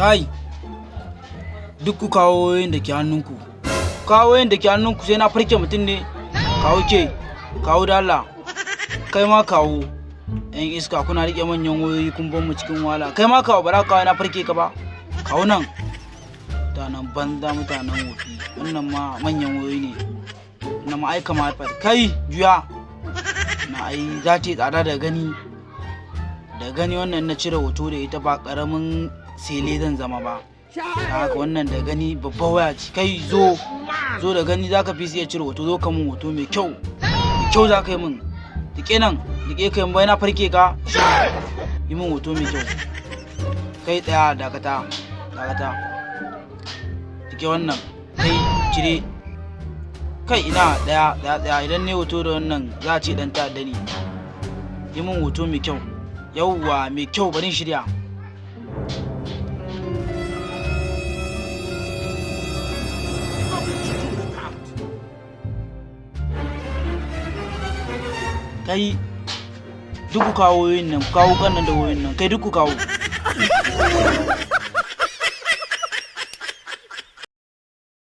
Kai, duk ku kawo wayoyin da ke hannunku. Kawo wayoyin da ke hannunku sai na farke mutum ne. Kawo ke, kawo da Allah. Kai ma kawo. Yan iska kuna riƙe manyan wayoyi kun bar mu cikin wahala. Kai ma kawo, ba za ka kawo na farke ka ba. Kawo nan. Mutanen banza, mutanen wofi. Wannan ma manyan wayoyi ne. Wannan ma aika ma haifar. Kai, juya. Na ai za ta yi tsada da gani. Da gani wannan na cire hoto da ita ba ƙaramin sele zan zama ba. Haka wannan da gani babba waya ce. Kai zo da gani zaka fi iya cire hoto, zo ka mun hoto mai kyau. Mai kyau za ka yi min. Dike nan, dike kai bai na farke ka. Yi min hoto mai kyau. Kai tsaya, dakata. Dike wannan. Kai cire. Kai ina daya idan ne hoto da wannan za a ce dan ta'adda ne. Yi min hoto mai kyau. Yauwa mai kyau, bari shirya. Kai duk ku kawo wayoyin nan, kawo kan nan da wayoyin nan, kai duk ku kawo.